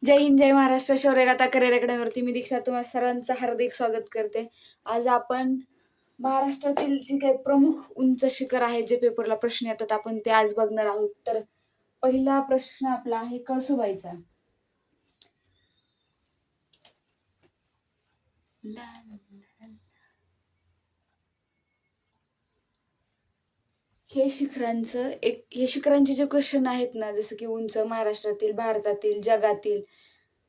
जय हिंद, जय Maharashtra. शौर्यगाथा career अकॅडमीवरती मी दीक्षा तुम्हा सर्वांचं हार्दिक स्वागत करते. आज आपण महाराष्ट्रातील जी काही प्रमुख उंच शिखर आहेत, जे पेपरला प्रश्न येतात, आपण ते आज बघणार आहोत. तर पहिला प्रश्न आपला आहे कळसुबाईचा. हे शिखरांचे जे क्वेश्चन आहेत ना, जसं की उंच, महाराष्ट्रातील, भारतातील, जगातील,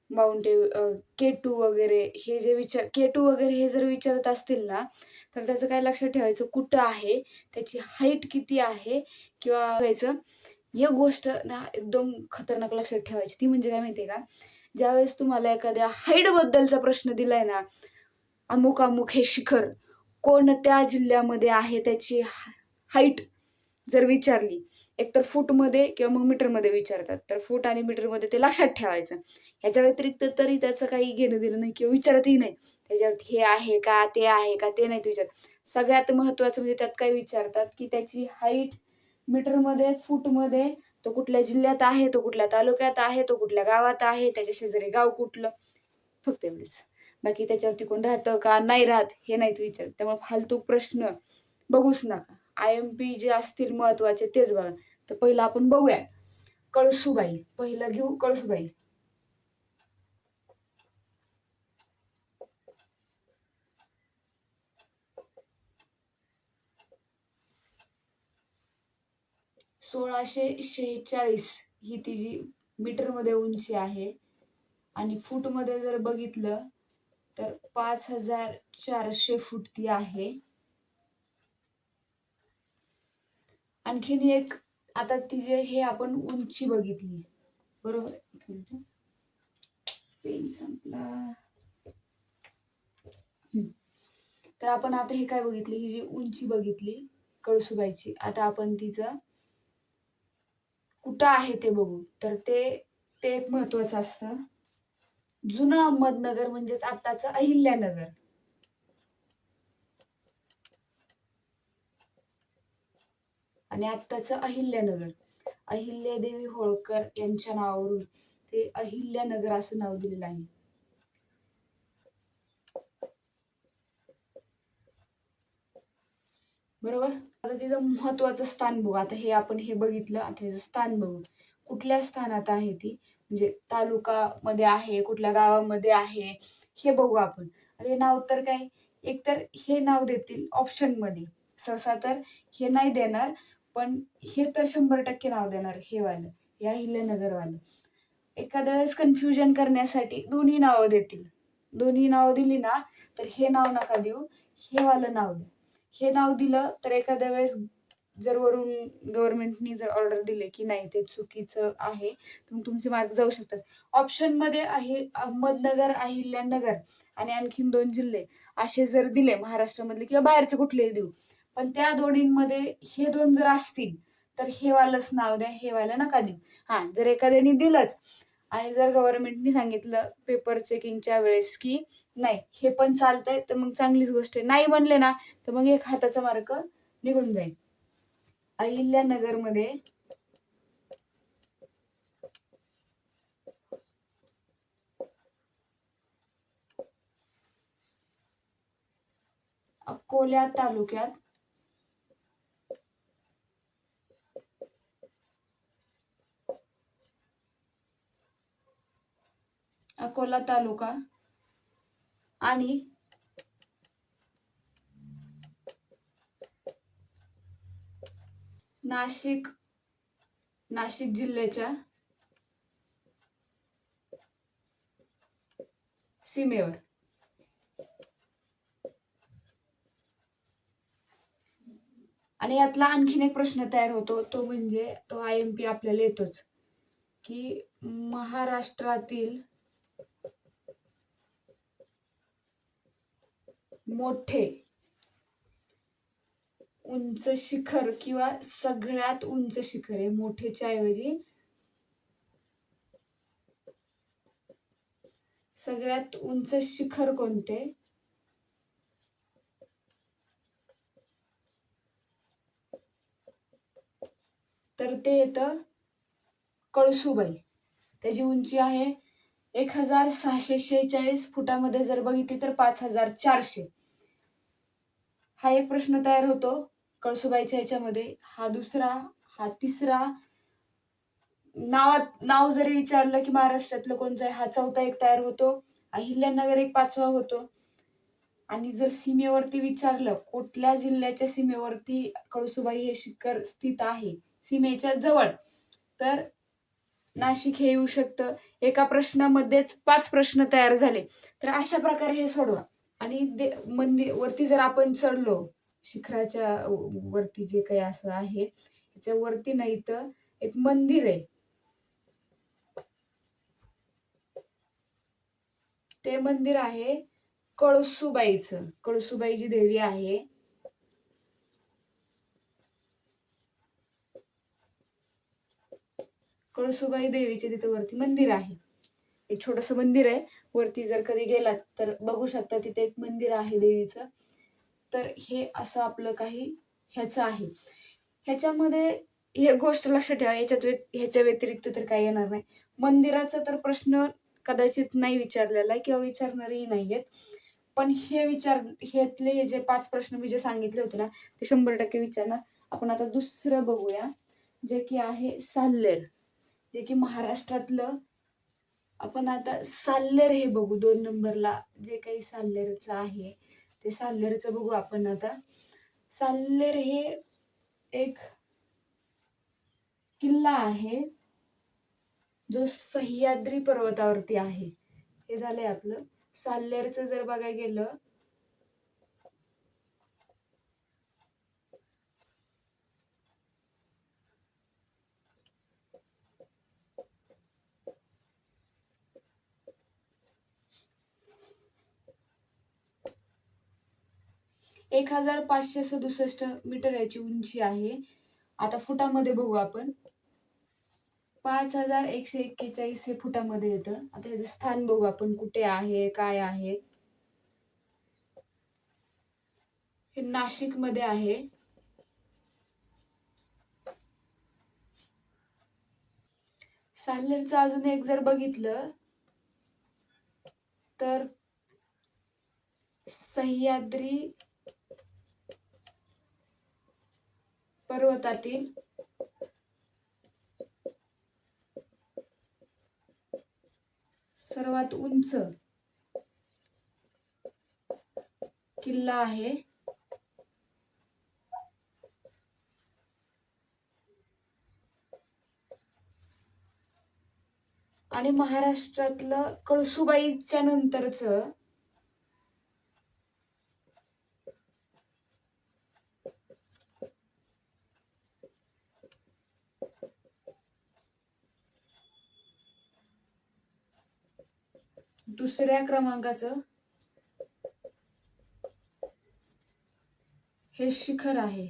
माउंट K2 वगैरे, हे जे K2 वगैरे हे जर विचारत असतील ना, तर त्याचं काय लक्षात ठेवायचं, कुठं आहे, त्याची हाईट किती आहे, किंवा बघायचं एक गोष्ट ना एकदम खतरनाक लक्षात ठेवायची. ती म्हणजे काय माहितीये का, ज्यावेळेस तुम्हाला एखाद्या हाईट बद्दलचा प्रश्न दिलाय ना, अमुक अमुक हे शिखर कोणत्या जिल्ह्यामध्ये आहे, त्याची हाईट जर विचारली, एकतर फूटमध्ये किंवा मग मीटरमध्ये विचारतात, तर फूट आणि मीटरमध्ये ते लक्षात ठेवायचं. ह्याच्या व्यतिरिक्त तरी त्याचं काही घेणं दिलं नाही किंवा विचारतही नाही. त्याच्यावरती हे आहे का, ते आहे का, ते नाहीत विचारत. सगळ्यात महत्वाचं म्हणजे त्यात काय विचारतात, की त्याची हाईट मीटरमध्ये, फूटमध्ये, तो कुठल्या जिल्ह्यात आहे, तो कुठल्या तालुक्यात आहे, तो कुठल्या गावात आहे, त्याच्या शेजारी गाव कुठलं, फक्त एवढंच. बाकी त्याच्यावरती कोण राहतं का नाही राहत हे नाहीत विचारत. त्यामुळे फालतू प्रश्न बघूच नका. IMP जे असतील महत्वाचे तेच बघा. तर पहिलं आपण बघूया कळसुबाई. पहिलं घेऊ कळसुबाई. सोळाशे 46 ही तिची मीटरमध्ये उंची आहे, आणि फूटमध्ये जर बघितलं तर 5400 फूट ती आहे. आणखीन एक, आता तिचे हे आपण उंची बघितली, बरोबर. पेन संपला. तर आपण आता हे काय बघितली, ही जी उंची बघितली कळसुबाईची. आता आपण तिचं कुठं आहे ते बघू. तर ते एक महत्वाचं असतं. जुनं अहमदनगर म्हणजेच आताचं अहिल्यानगर, आणि आत्ताचं अहिल्यानगर, अहिल्यादेवी होळकर यांच्या नावावरून ते अहिल्यानगर असं नाव दिलेलं आहे. बरोबर. आता तिचं महत्वाचं स्थान बघू. आता हे आपण हे बघितलं, आता ह्याचं स्थान बघू. कुठल्या स्थानात आहे ती, म्हणजे तालुका मध्ये आहे, कुठल्या गावामध्ये आहे, हे बघू आपण. आता हे नाव तर काय, एकतर हे नाव देतील ऑप्शन मध्ये, सहसा तर हे नाही देणार, पण हे तर 100% नाव देणार, हे वालं, या अहिल्यानगर वालं. एखाद्या वेळेस कन्फ्युजन करण्यासाठी दोन्ही नावं देतील. दोन्ही नावं दिली ना, तर हे नाव नका देऊ, हे वालं नाव द्या. हे नाव दिलं तर एखाद्या वेळेस जर वरून गव्हर्नमेंटनी जर ऑर्डर दिले की नाही ते चुकीचं आहे, तर तुमचे मार्क जाऊ शकतात. ऑप्शन मध्ये आहे अहमदनगर, अहिल्यानगर आणि आणखीन 2 जिल्हे असे जर दिले महाराष्ट्रामधले किंवा बाहेरचे कुठलेही देऊ, पण त्या दोन्हींमध्ये हे 2 जर असतील तर हे वालंच नाव द्या, हे वालं नका देऊ. हा, जर एखाद्याने दिलंच आणि जर गव्हर्नमेंटनी सांगितलं पेपर चेकिंगच्या वेळेस की नाही हे पण चालतंय, तर मग चांगलीच गोष्ट आहे. नाही म्हणले ना, तर मग एक हाताचा मार्क निघून जाईल. अहिल्यानगर मध्ये अकोला तालुक्यात अकोला तालुका आणि नाशिक जिल्ह्याच्या सीमेवर. आणि यातला आणखीन एक प्रश्न तयार होतो, तो म्हणजे तो IMP आपल्याला येतोच, की महाराष्ट्रातील मोठे उंच शिखर किंवा सगळ्यात उंच शिखर आहे, मोठेच्या ऐवजी सगळ्यात उंच शिखर कोणते, तर ते येतं कळसुबाई. त्याची उंची आहे 1646 फुटामध्ये जर बघितली तर 5400. हा एक प्रश्न तयार होतो कळसुबाईच्या ह्याच्यामध्ये. हा दुसरा, हा तिसरा. नाव जरी विचारलं की महाराष्ट्रातलं कोणतं आहे, हा चौथा एक तयार होतो. अहिल्यानगर एक 5वा होतो. आणि जर सीमेवरती विचारलं कुठल्या जिल्ह्याच्या सीमेवरती कळसुबाई हे शिखर स्थित आहे सीमेच्या जवळ, तर नाशिक हे येऊ शकतं. एका प्रश्नामध्येच 5 प्रश्न तयार झाले. तर अशा प्रकारे हे सोडवा. आणि मंदिर वरती जर आपण चढलो, शिखराच्या वरती जे काही असं आहे, त्याच्या वरती नाही तर एक मंदिर आहे. ते मंदिर आहे कळसुबाईचं. कळसुबाई जी देवी आहे, कळसुबाई देवीचे तिथे वरती मंदिर आहे. एक छोटस मंदिर आहे. वरती जर कधी गेलात तर बघू शकता, तिथे एक मंदिर आहे देवीचं. तर हे असं आपलं काही ह्याचं आहे. ह्याच्यामध्ये हे गोष्ट लक्षात ठेवा, ह्याच्या व्यतिरिक्त तर काही येणार नाही. मंदिराचा तर प्रश्न कदाचित नाही विचारलेला आहे किंवा विचारणारही नाहीयेत. पण ह्यातले हे जे 5 प्रश्न मी जे सांगितले होते ना, ते 100% विचारणार. आपण आता दुसरं बघूया, जे की आहे साल्लेर, जे की महाराष्ट्रातलं. आपण आता साल्लेर हे बघू 2 नंबरला. जे काही साल्लेरचं आहे ते साल्लेरचं बघू आपण आता. साल्लेर हे एक किल्ला आहे जो सह्याद्री पर्वतावरती आहे. हे झालंय आपलं साल्लेरचं. जर बघायला गेलं एक 1567 मीटर याची उंची आहे. आता फुटामध्ये बघू आपण. 5141 हे फुटामध्ये येतं. आता ह्याचं स्थान बघू आपण, कुठे आहे काय आहे. हे नाशिक मध्ये आहे. साल्लेरचं अजून एक जर बघितलं तर सह्याद्री पर्वतातील सर्वात उंच किल्ला आहे. आणि महाराष्ट्रातलं कळसुबाईच्या नंतरचं दुसऱ्या क्रमांकाचं हे शिखर आहे.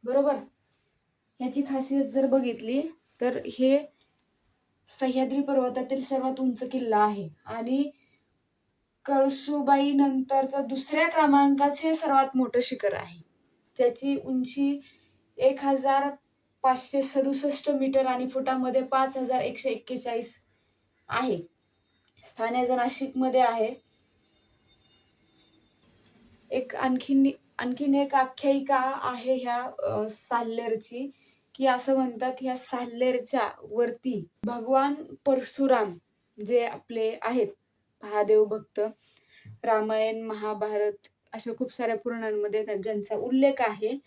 बरोबर. ह्याची खासियत जर बघितली तर हे सह्याद्री पर्वतातील सर्वात उंच किल्ला आहे. आणि कळसुबाई नंतरचं दुसऱ्या क्रमांकाचे हे सर्वात मोठं शिखर आहे. त्याची उंची 1567 मीटर आणि फुटामध्ये 5141 आहे. स्थान याचं नाशिक मध्ये आहे. एक आणखीन एक आख्यायिका आहे ह्या साल्लेरची, की असं म्हणतात ह्या साल्लेरच्या वरती भगवान परशुराम जे आपले आहेत महादेव भक्त, रामायण महाभारत अशा खूप साऱ्या पुराणांमध्ये ज्यांचा उल्लेख आहे,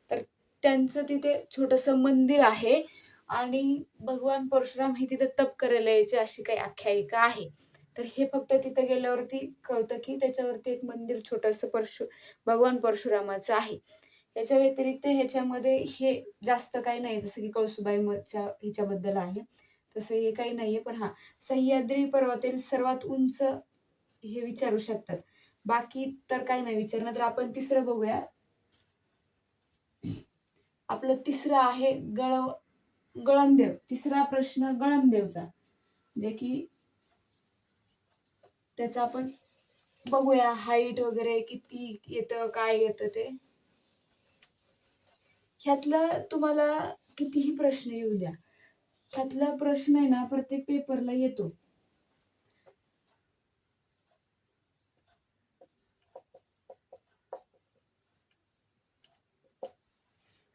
तर त्यांचं तिथे छोटस मंदिर आहे. आणि भगवान परशुराम हे तिथे तप करायला यायचे अशी काही आख्यायिका आहे. तर हे फक्त तिथे गेल्यावरती कळतं की त्याच्यावरती एक मंदिर छोटस भगवान परशुरामाचं आहे. याच्या व्यतिरिक्त ह्याच्यामध्ये हे जास्त काही नाही, जसं की कळसुबाईच्या ह्याच्याबद्दल आहे तसं हे काही नाहीये. पण हा सह्याद्री पर्वतातील सर्वात उंच हे विचारू शकतात. बाकी तर काही नाही विचारणार. तर आपण तिसरं बघूया. आपलं तिसरं आहे गळणदेव. तिसरा प्रश्न गळणदेवचा, जे की त्याचा आपण बघूया हाईट वगैरे किती येतं काय येतं ते. ह्यातलं तुम्हाला कितीही प्रश्न येऊ द्या, ह्यातला प्रश्न आहे ना प्रत्येक पेपरला येतो.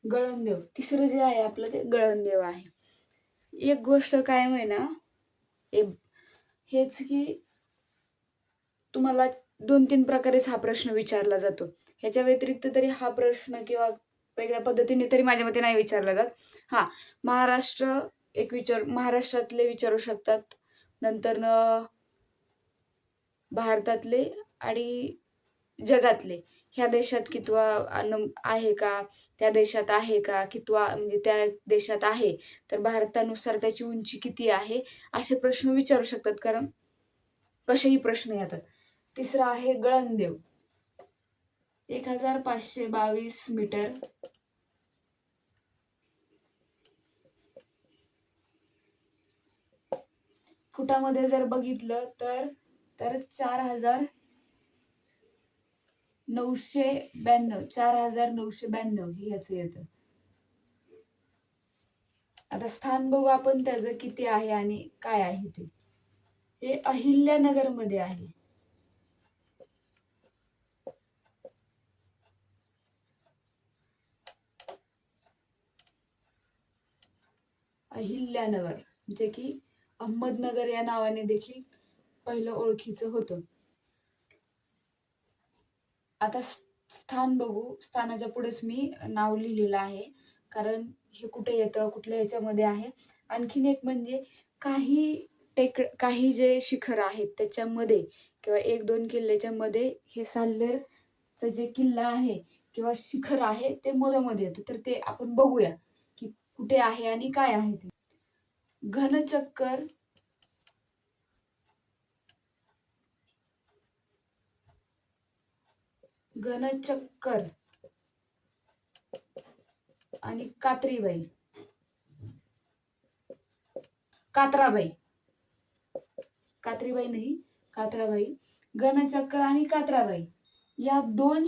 गळणदेव तिसरं जे आहे आपलं ते गळणदेव आहे. एक गोष्ट कायम आहे ना, हेच की तुम्हाला 2-3 प्रकारेच हा प्रश्न विचारला जातो. ह्याच्या व्यतिरिक्त तरी हा प्रश्न किंवा वेगळ्या पद्धतीने तरी माझ्या मते नाही विचारला जात. हां, महाराष्ट्रातले विचारू शकतात. नंतरनं भारतातले आणि जगातले. ह्या देशात कितवा अन्न आहे का? त्या देशात आहे का? कितवा म्हणजे त्या देशात आहे, तर भारतानुसार त्याची उंची किती आहे? असे प्रश्न विचारू शकतात. कारण कसेही प्रश्न येतात. तिसरा आहे गळणदेव. 1522 मीटर. फुटामध्ये जर बघितलं तर 4992 हे याचं येतं. आता स्थान बघू आपण त्याचं किती आहे आणि काय आहे ते. हे अहिल्यानगरमध्ये आहे. अहिल्यानगर जे की अहमदनगर या नावाने देखील पहिलं ओळखीचं होतं. आता स्थान बघू. स्थानाच्या पुढेच मी नाव लिहिलेलं आहे, कारण हे कुठे येतं, कुठल्या ह्याच्यामध्ये आहे. आणखीन एक म्हणजे काही जे शिखर आहेत त्याच्यामध्ये किंवा 1-2 किल्ल्याच्या मध्ये हे साल्हेरचं जे किल्ला आहे किंवा शिखर आहे ते मधोमध येतं. तर ते आपण बघूया की कुठे आहे आणि काय आहे ते. घनचक्कर आणि कात्राबाई नाही, कात्राबाई. घनचक्कर आणि कात्राबाई या दोन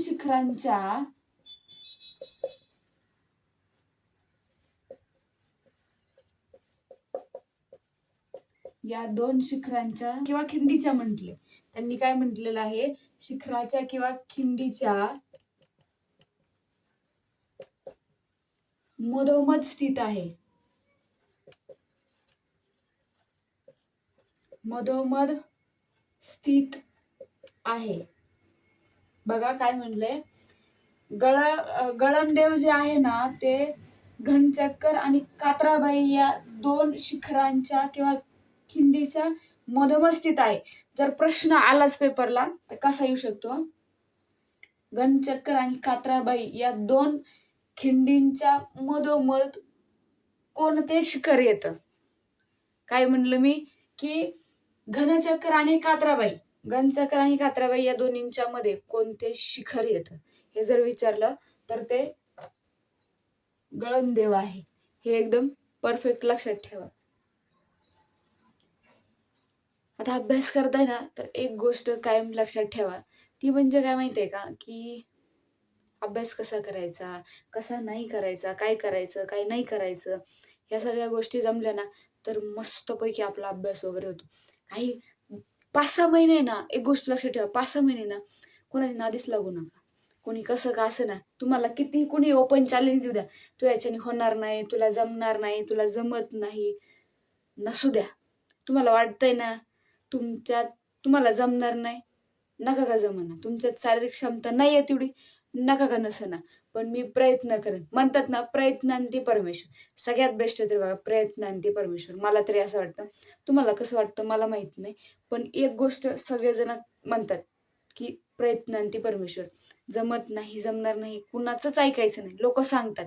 शिखरांच्या किंवा खिंडीच्या म्हटले. त्यांनी काय म्हटलेलं आहे, शिखराच्या किंवा खिंडीच्या मधोमध स्थित आहे. मधोमध स्थित आहे. बघा काय म्हणलंय, गळणदेव जे आहे ना ते घनचक्कर आणि कात्राबाई या 2 शिखरांच्या किंवा खिंडीच्या मधोमध स्थित आहे. जर प्रश्न आलाच पेपरला तर कसा येऊ शकतो, घनचक्कर आणि कात्राबाई या 2 खिंडींच्या मधोमध कोणते शिखर येतं. काय म्हणलं मी की घनचक्कर आणि कात्राबाई या दोन्हींच्या मध्ये कोणते शिखर येतं हे जर विचारलं तर ते गळणदेव आहे. हे एकदम परफेक्ट लक्षात ठेवा. आता अभ्यास करताय ना तर एक गोष्ट कायम लक्षात ठेवा, ती म्हणजे काय माहितीये का, की अभ्यास कसा करायचा, कसा नाही करायचा, काय करायचं काय नाही करायचं, ह्या सगळ्या गोष्टी जमल्या ना तर मस्तपैकी आपला अभ्यास वगैरे होतो. काही 5-6 महिने ना, एक गोष्ट लक्षात ठेवा, 5-6 महिने ना कोणाच्या नादीच लागू नका. कोणी कसं का असं ना, तुम्हाला किती कोणी ओपन चॅलेंज देऊ द्या, तू याच्याने होणार नाही, तुला जमणार नाही, तुला जमत नाही, नसू द्या. तुम्हाला वाटतंय ना तुम्हाला जमणार नाही, नका का जमना. तुमच्यात शारीरिक क्षमता नाही आहे तेवढी, नका का नसना, पण मी प्रयत्न करेन. म्हणतात ना, प्रयत्नांती परमेश्वर. सगळ्यात बेस्ट तर बघा, प्रयत्नांती परमेश्वर. मला तरी असं वाटतं. तुम्हाला कसं वाटतं मला माहित नाही, पण एक गोष्ट सगळेजण म्हणतात की प्रयत्नांती परमेश्वर. जमत नाही, जमणार नाही, कुणाचंच ऐकायचं नाही. लोक सांगतात.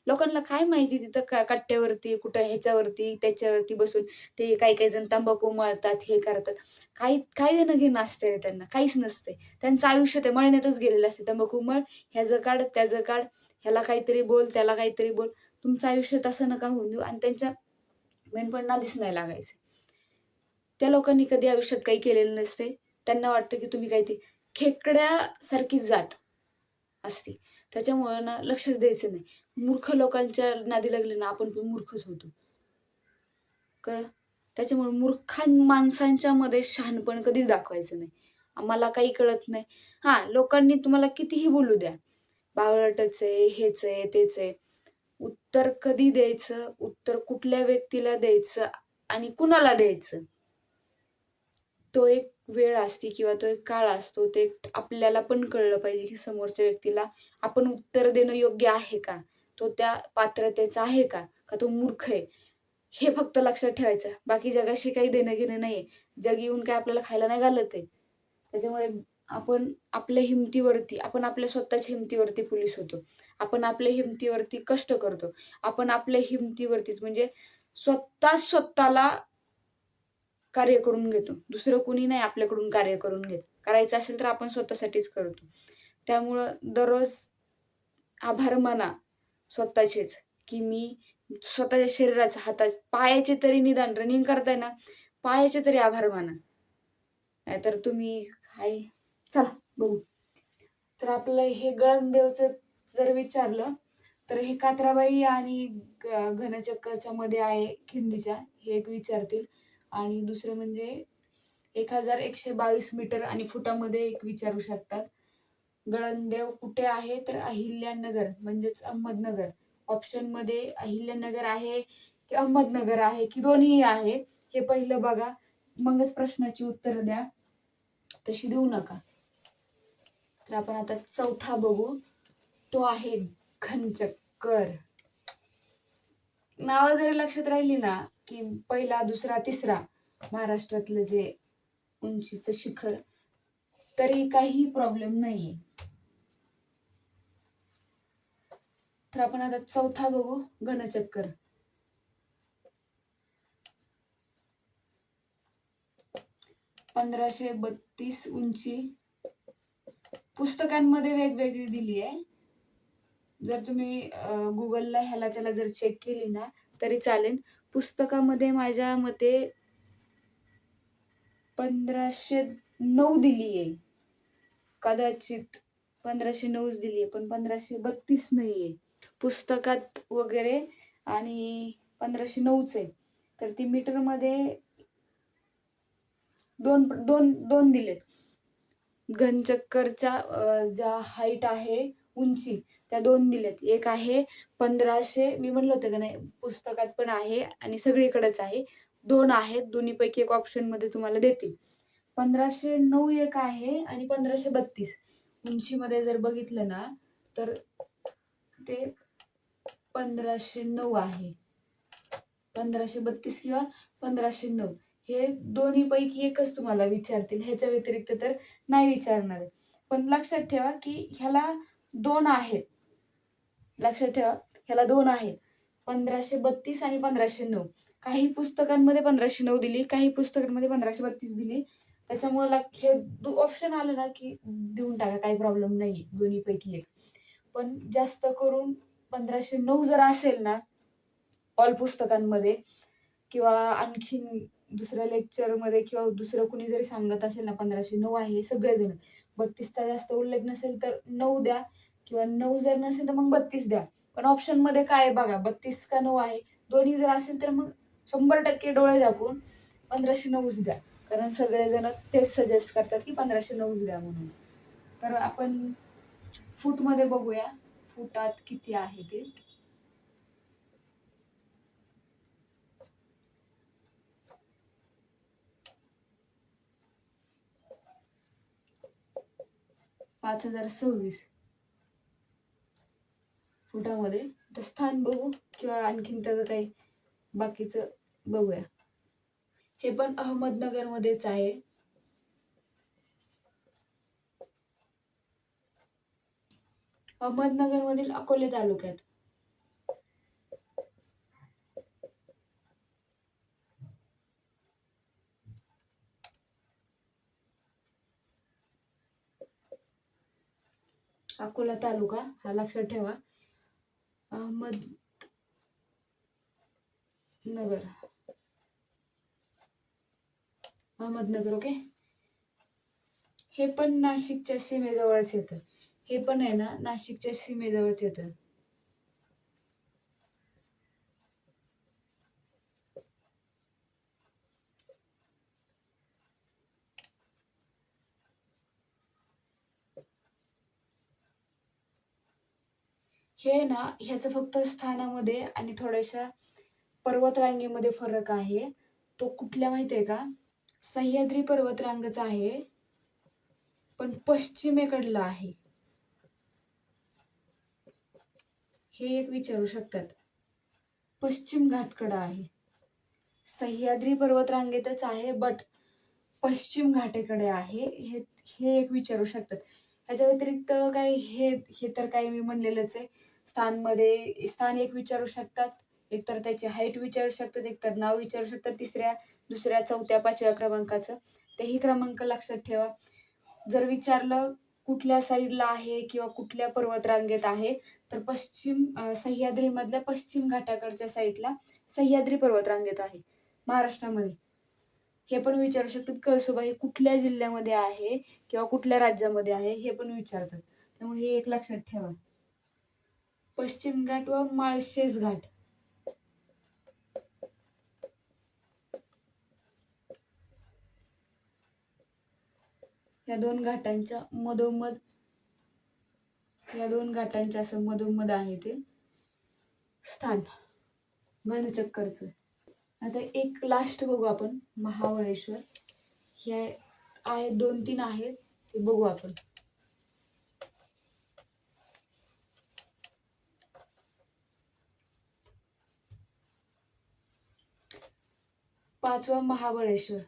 लोकांना काय माहिती तिथं कट्ट्यावरती, कुठं ह्याच्यावरती त्याच्यावरती बसून ते काही जण तंबाखू मळतात, हे करतात. काय देणं घेणं असते रे त्यांना, काहीच नसते. त्यांचं आयुष्य ते मळण्यातच गेलेलं असते. तंबाखू मळ, ह्याचं काढ त्याचं काढ, ह्याला काहीतरी बोल त्याला काहीतरी बोल. तुमचं आयुष्य तसं नका होऊन देऊ. आणि त्यांच्या मेनपण नादीच नाही लागायचं. त्या लोकांनी कधी आयुष्यात काही केलेलं नसते. त्यांना वाटतं की तुम्ही काही ते खेकड्यासारखी जात असते. त्याच्यामुळे ना लक्षच द्यायचं नाही. मूर्ख लोकांच्या नादी लागले ना आपण पण मूर्खच होतो. कळलं? त्याच्यामुळे माणसांच्या मध्ये शहाणपण कधीच दाखवायचं नाही. आम्हाला काही कळत नाही. लोकांनी तुम्हाला कितीही बोलू द्या, बावळटच आहे, हेच आहे, तेच आहे. उत्तर कधी द्यायचं, उत्तर कुठल्या व्यक्तीला द्यायचं आणि कुणाला द्यायचं, तो एक वेळ असते किंवा तो एक काळ असतो. ते आपल्याला पण कळलं पाहिजे, की समोरच्या व्यक्तीला आपण उत्तर देणं योग्य आहे का? तो त्या पात्रतेचा आहे का? का तो मूर्ख आहे? हे फक्त लक्षात ठेवायचं. बाकी जगाशी काही देणं-घेणं नाहीये. जग येऊन काय आपल्याला खायला नाही घालत आहे. त्याच्यामुळे आपण आपल्या स्वतःच्या हिमतीवरती पोलीस होतो. आपण आपल्या हिमतीवरती कष्ट करतो. आपण आपल्या हिमतीवरतीच म्हणजे स्वतःला कार्य करून घेतो. दुसरं कोणी नाही आपल्याकडून कार्य करून घेत. करायचं असेल तर आपण स्वतःसाठीच करतो. त्यामुळं दररोज आभार माना स्वतःचेच, की मी स्वतःच्या शरीराचा, पायाचे तरी निदान रनिंग करताय ना, पायाचे तरी आभार माना. नाहीतर तुम्ही काय चला बघू. तर आपलं हे गळमदेवचं जर विचारलं, तर हे कात्राबाई आणि घनचक्करच्या मध्ये आहे खिंडीच्या, हे एक विचारतील. आणि दुसरं म्हणजे 1122 मीटर आणि फुटामध्ये एक विचारू शकतात. गळमदेव कुठे आहे? तर अहिल्यानगर म्हणजेच अहमदनगर. ऑप्शनमध्ये अहिल्यानगर आहे की अहमदनगर आहे की दोन्हीही आहे, हे पहिलं बघा. मगच प्रश्नाची उत्तर द्या. तशी देऊ नका. तर आपण आता चौथा बघू. तो आहे घनचक्कर. नावं जरी लक्षात राहिली ना, की पहिला, दुसरा, तिसरा महाराष्ट्रातलं जे उंचीचं शिखर, तरी काही प्रॉब्लेम नाहीये. तर आपण आता चौथा बघू, घनचक्कर. (1532) उंची. पुस्तकांमध्ये वेगवेगळी दिली आहे. जर तुम्ही गुगलला ह्याला त्याला जर चेक केली ना तरी चालेल. पुस्तकामध्ये माझ्या मते 1509 दिली आहे. कदाचित 1509 दिली आहे, पण 1532 नाहीये पुस्तकात वगैरे. आणि 1509च आहे. तर ती मीटरमध्ये दोन दिलेत. घनचक्करच्या ज्या हाईट आहे, उंची, त्या 2 दिल्यात. एक आहे 1500, मी म्हणलं होतं का नाही, पुस्तकात पण आहे आणि सगळीकडेच आहे. 2 आहेत, दोन्हीपैकी एक ऑप्शन मध्ये तुम्हाला देतील. 1509 एक आहे आणि 1532 उंचीमध्ये जर बघितलं ना तर ते 1509 आहे. 1532 किंवा 1509 हे दोन्हीपैकी एकच तुम्हाला विचारतील. ह्याच्या व्यतिरिक्त तर नाही विचारणार. पण लक्षात ठेवा की ह्याला 2 आहेत. लक्षात ठेवा ह्याला 2 आहेत, 1532 आणि 1509. काही पुस्तकांमध्ये 1509 दिली, काही पुस्तकांमध्ये 1532 दिली. त्याच्यामुळे हे ऑप्शन आलं ना की देऊन टाका, काही प्रॉब्लेम नाही, दोन्हीपैकी एक. पण जास्त करून 1509 जर असेल ना ऑल पुस्तकांमध्ये, किंवा आणखीन दुसऱ्या लेक्चरमध्ये किंवा दुसरं कुणी जरी सांगत असेल ना 1509 आहे सगळेजण, 32चा जास्त उल्लेख नसेल तर 9 द्या, किंवा 9 जर नसेल तर मग 32 द्या. पण ऑप्शन मध्ये काय बघा, 32 का 9 आहे, दोन्ही जर असेल तर मग 100% डोळे झाकून 1509 द्या. कारण सगळेजण तेच सजेस्ट करतात की 1509 द्या म्हणून. तर आपण फूट मध्ये बघूया, फुटात किती आहे ते. 5026 फुटामध्ये. तर स्थान बघू किंवा आणखीन त्याचं काही बाकीचं बघूया. हे पण अहमदनगर मध्येच आहे. अहमदनगर मधील अकोले तालुक्यात. अकोला तालुका हा लक्षात ठेवा. अहमदनगर ओके. हे पण नाशिकच्या सीमेजवळच येतं. हे पण आहे ना नाशिकच्या सीमेजवळच येतं. हे ना ह्याचं फक्त स्थानामध्ये आणि थोड्याशा पर्वतरांगेमध्ये फरक आहे. तो कुठल्या माहितीये का? सह्याद्री पर्वतरांगच आहे, पण पश्चिमेकडला आहे. हे एक विचारू शकतात. पश्चिम घाटकडा आहे. सह्याद्री पर्वतरांगेतच आहे, बट पश्चिम घाटेकडे आहे. हे हे एक विचारू शकतात. ह्याच्या व्यतिरिक्त काय हे तर काही मी म्हणलेलंच आहे. स्थान एक विचारू शकतात, एकतर त्याची हाईट विचारू शकतात, एकतर नाव विचारू शकतात, तिसऱ्या, दुसऱ्या, चौथ्या, पाचव्या क्रमांकाचं. तेही क्रमांक लक्षात ठेवा. जर विचारलं कुठल्या साईडला आहे किंवा कुठल्या पर्वतरांगेत आहे, तर सह्याद्रीमधल्या पश्चिम घाटाकडच्या साईडला सह्याद्री पर्वतरांगेत आहे, महाराष्ट्रामध्ये. हे पण विचारू शकतात. कळसुबाई हे कुठल्या जिल्ह्यामध्ये आहे किंवा कुठल्या राज्यामध्ये आहे हे पण विचारतात. त्यामुळे हे एक लक्षात ठेवा. पश्चिम घाट व माळशेज घाट. या दोन घाटांच्या असं मधोमध आहे ते स्थान घनचक्करचं. आता एक लास्ट बघू आपण, महाबळेश्वर. हे आहेत 2-3 आहेत, ते बघू आपण. पाचवा महाबळेश्वर.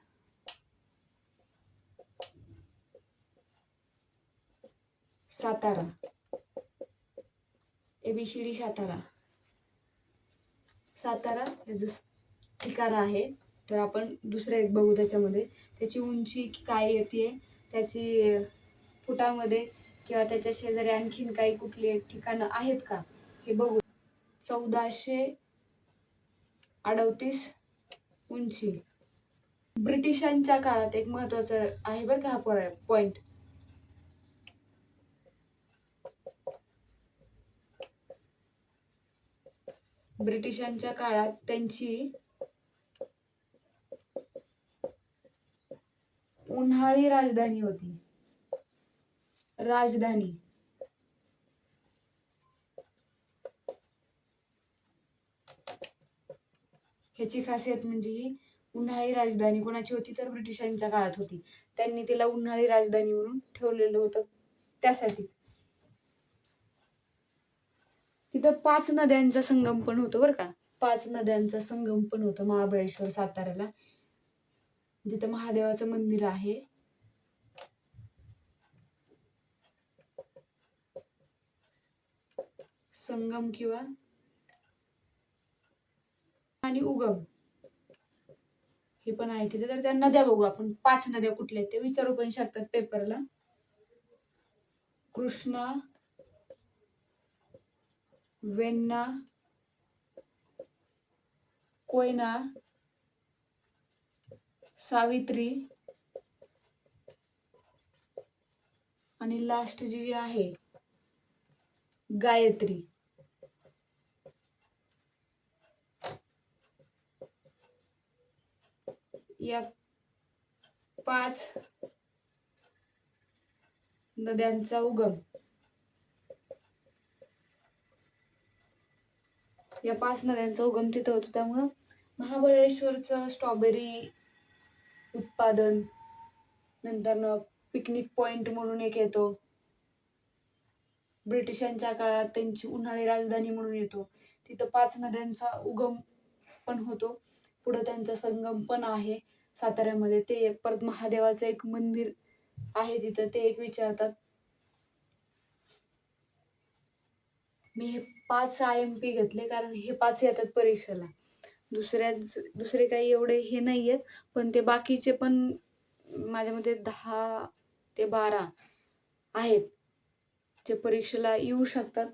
सातारा. ABCD सातारा याचं ठिकाण आहे. तर आपण दुसरं एक बघू त्याच्यामध्ये. त्याची उंची काय येते, त्याची फुटामध्ये, किंवा त्याच्या शेजारी आणखीन काही कुठली ठिकाणं आहेत का हे बघू. 1438 उंची. ब्रिटिशांच्या काळात एक महत्वाचं आहे बरं का हा पॉइंट. ब्रिटिशांच्या काळात त्यांची उन्हाळी राजधानी होती. ह्याची खासियत म्हणजे ही उन्हाळी राजधानी कोणाची होती, तर ब्रिटिशांच्या काळात होती. त्यांनी तिला उन्हाळी राजधानी म्हणून ठेवलेलं होतं त्यासाठीच. तिथं 5 नद्यांचा संगम पण होतो बरं का. 5 नद्यांचा संगम पण होतो महाबळेश्वर साताऱ्याला. तिथं महादेवाचं मंदिर आहे. संगम किंवा आणि उगम हे पण आहे तिथे. तर त्या नद्या बघू आपण. 5 नद्या कुठल्या आहेत ते विचारू पण शकतात पेपरला. कृष्णा, वेण्णा, कोयना, सावित्री आणि लास्ट जी आहे गायत्री. या 5 नद्यांचा उगम तिथं होतो. त्यामुळं महाबळेश्वरचं स्ट्रॉबेरी उत्पादन, नंतर पिकनिक पॉइंट म्हणून एक येतो. ब्रिटिशांच्या काळात त्यांची उन्हाळी राजधानी म्हणून येतो. तिथं 5 नद्यांचा उगम पण होतो. पुढं त्यांचा संगम पण आहे साताऱ्यामध्ये. ते परत महादेवाचं एक मंदिर आहे तिथं, ते एक विचारतात. मी हे 5 IMP घेतले कारण हे 5 येतात परीक्षेला. दुसरे काही एवढे हे नाही आहेत, पण ते बाकीचे पण माझ्या मते 10 ते 12 आहेत जे परीक्षेला येऊ शकतात.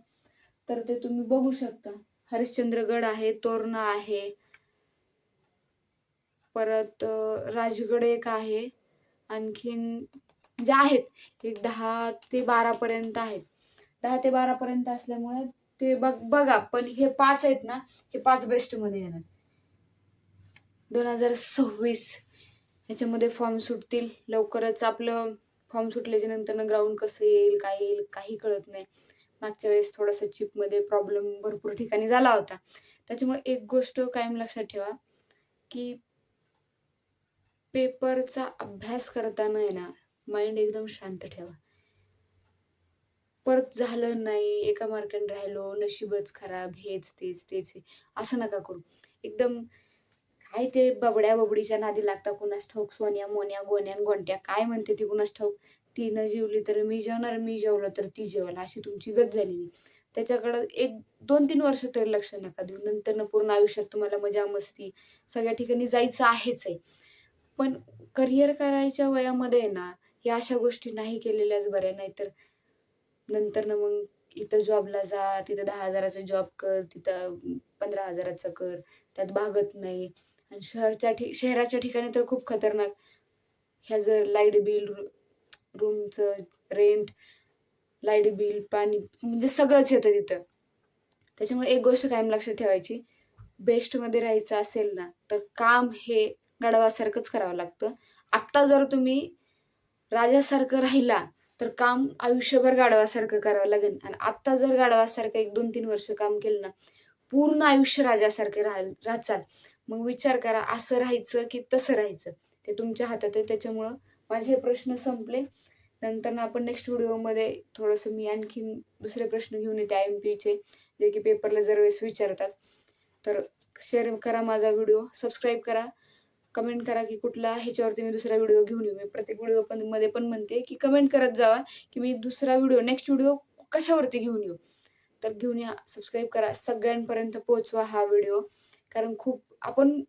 तर ते तुम्ही बघू शकता. हरिश्चंद्रगड आहे, तोरणा आहे, परत राजगड एक आहे, आणखीन जे आहेत एक 10 ते 12 पर्यंत आहेत. 10 ते 12 पर्यंत असल्यामुळे ते बघा. पण हे 5 आहेत ना, हे 5 बेस्ट मध्ये येणार. 2026 ह्याच्यामध्ये फॉर्म सुटतील लवकरच. आपलं फॉर्म सुटल्याच्या नंतर ग्राउंड कसं येईल, काय येईल, काही कळत नाही. मागच्या वेळेस थोडंसं चिपमध्ये प्रॉब्लेम भरपूर ठिकाणी झाला होता. त्याच्यामुळे एक गोष्ट कायम लक्षात ठेवा, की पेपरचा अभ्यास करताना आहे ना, माइंड एकदम शांत ठेवा. परत झालं नाही, एका मार्काने राहिलो, नशीबच खराब, हेच, तेच, तेच आहे, असं नका करू. एकदम काय ते बबड्या-बबडीच्या नादी लागता कुणास ठाऊक, सोन्या-मोन्या, गोण्या-गोंट्या काय म्हणते ती कुणास ठाऊक. ती न जेवली तर मी जेवणार, मी जेवलं तर ती जेवेल, अशी तुमची गत झालेली. त्याच्याकडं 1-2-3 वर्ष तरी लक्ष नका देऊ. नंतरनं पूर्ण आयुष्यात तुम्हाला मजा-मस्ती सगळ्या ठिकाणी जायचं आहेच आहे. पण करिअर करायच्या वयामध्ये आहे ना, ह्या अशा गोष्टी नाही केलेल्याच बऱ्या. नाहीतर नंतरनं मग इथं जॉबला जा, तिथं 10,000चा जॉब कर, तिथं 15,000चा कर, त्यात भागत नाही. आणि शहराच्या ठिकाणी तर खूप खतरनाक. ह्या जर लाईट बिल, रूमचं रेंट, लाईट बिल, पाणी म्हणजे सगळंच येतं तिथं. त्याच्यामुळे एक गोष्ट कायम लक्षात ठेवायची, बेस्टमध्ये राहायचं असेल ना, तर काम हे गाढवासारखंच करावं लागतं. आत्ता जर तुम्ही राजासारखं राहिला, तर काम आयुष्यभर गाढवासारखं करावं लागेल. आणि आत्ता जर गाढवासारखं 1-2-3 वर्ष काम केलं ना, पूर्ण आयुष्य राजासारखे राहाल. मग विचार करा, असं राहायचं की तसं राहायचं? ते तुमच्या हातात आहे. त्याच्यामुळं माझे हे प्रश्न संपले. नंतर आपण नेक्स्ट व्हिडिओमध्ये थोडंसं मी आणखीन दुसरे प्रश्न घेऊन येते IMPचे, जे की पेपरला दरवेळेस विचारतात. तर शेअर करा माझा व्हिडिओ, सबस्क्राईब करा, कमेंट करा की कुठला ह्याच्यावरती मी दुसरा व्हिडिओ घेऊन येऊ. मी प्रत्येक व्हिडिओ मध्ये पण म्हणते की कमेंट करत जावा की मी दुसरा व्हिडिओ, नेक्स्ट व्हिडिओ कशावरती घेऊन येऊ. तर घेऊन या, सबस्क्राईब करा, सगळ्यांपर्यंत पोहोचवा हा व्हिडिओ. कारण आपण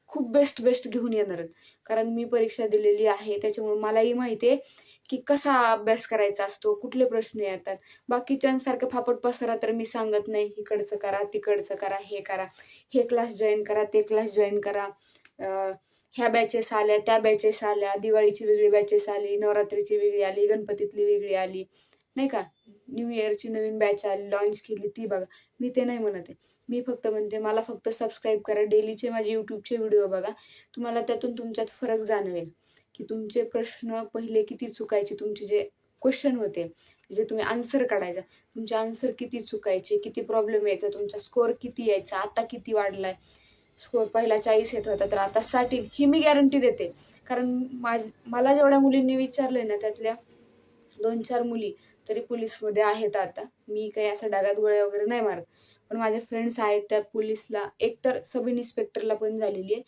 खूप बेस्ट घेऊन येणार आहोत. कारण मी परीक्षा दिलेली आहे, त्याच्यामुळे मलाही माहिती आहे की कसा अभ्यास करायचा असतो, कुठले प्रश्न येतात. बाकीच्यांसारखं फापट पसारा तर मी सांगत नाही, इकडचं करा, तिकडचं करा, हे करा, हे क्लास जॉईन करा, ते क्लास जॉईन करा. ह्या बॅचेस आल्या, त्या बॅचेस आल्या, दिवाळीची वेगळी बॅचेस आली, नवरात्रीची वेगळी आली, गणपतीतली वेगळी आली, नाही का? न्यू इयरची नवीन बॅच आली, लॉन्च केली, ती बघा. मी ते नाही म्हणत आहे. मी फक्त म्हणते, मला फक्त सबस्क्राईब करा. डेलीचे माझे YouTubeचे व्हिडिओ बघा. तुम्हाला त्यातून तुमच्यात फरक जाणवेल की तुमचे प्रश्न पहिले किती चुकायचे. तुमचे जे क्वेश्चन होते, जे तुम्ही आन्सर काढायचा, तुमचे आन्सर किती चुकायचे, किती प्रॉब्लेम यायचा, तुमचा स्कोर किती यायचा, आता किती वाढलाय. स्कोर पहिला 40 येत होता, तर आता 60 येईल, ही मी गॅरंटी देते. कारण मला जेवढ्या मुलींनी विचारलंय ना, त्यातल्या 2-4 मुली तरी पोलीसमध्ये आहेत आता. मी काही असं डागात गोळ्या वगैरे नाही मारत. पण माझे फ्रेंड्स आहेत त्या पोलीसला, एकतर सब इन्स्पेक्टरला पण झालेली आहे,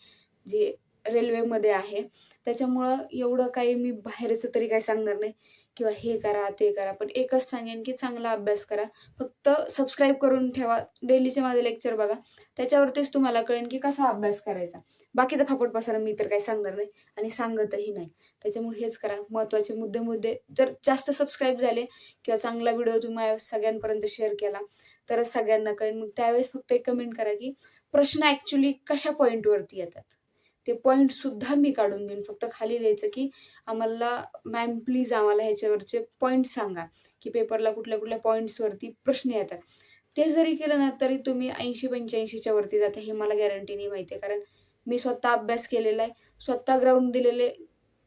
जे रेल्वेमध्ये आहे. त्याच्यामुळं एवढं काही मी बाहेरचं तरी काही सांगणार नाही किंवा हे करा, ते करा. पण एकच सांगेन की चांगला अभ्यास करा. फक्त सबस्क्राईब करून ठेवा. डेलीचे माझे लेक्चर बघा. त्याच्यावरतीच तुम्हाला कळेल की कसा अभ्यास करायचा. बाकीचा फापट पसारा मी तर काही सांगणार नाही आणि सांगतही नाही. त्याच्यामुळे हेच करा. महत्त्वाचे मुद्दे जर जास्त सबस्क्राईब झाले किंवा चांगला व्हिडिओ तुम्ही सगळ्यांपर्यंत शेअर केला, तरच सगळ्यांना कळेल. मग त्यावेळेस फक्त एक कमेंट करा की प्रश्न ॲक्चुअली कशा पॉईंटवरती येतात. ते पॉईंटसुद्धा मी काढून देईन. फक्त खाली लिहायचं की आम्हाला मॅम प्लीज आम्हाला ह्याच्यावरचे पॉईंट सांगा, की पेपरला कुठल्या-कुठल्या पॉईंट्सवरती प्रश्न येतात. ते जरी केलं ना, तरी तुम्ही 80-85च्या वरती जाता, हे मला गॅरंटीने माहिती आहे. कारण मी स्वतः अभ्यास केलेला आहे. स्वतः ग्राउंड दिलेले,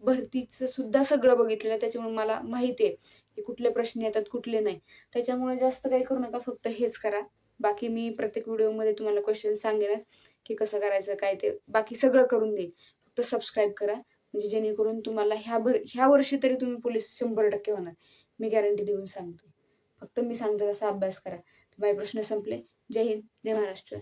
भरतीचं सुद्धा सगळं बघितलेलं आहे. त्याच्यामुळे मला माहिती आहे की कुठले प्रश्न येतात, कुठले नाही. त्याच्यामुळे जास्त काही करू नका. फक्त हेच करा. बाकी मी प्रत्येक व्हिडिओमध्ये तुम्हाला क्वेश्चन सांगेनच की कसं करायचं, काय ते बाकी सगळं करून देईन. फक्त सबस्क्राईब करा. म्हणजे जेणेकरून तुम्हाला ह्या वर्षी तरी तुम्ही पोलीस 100% होणार. मी गॅरंटी देऊन सांगते. फक्त मी सांगते तसा अभ्यास करा. माझे प्रश्न संपले. जय हिंद, जय महाराष्ट्र.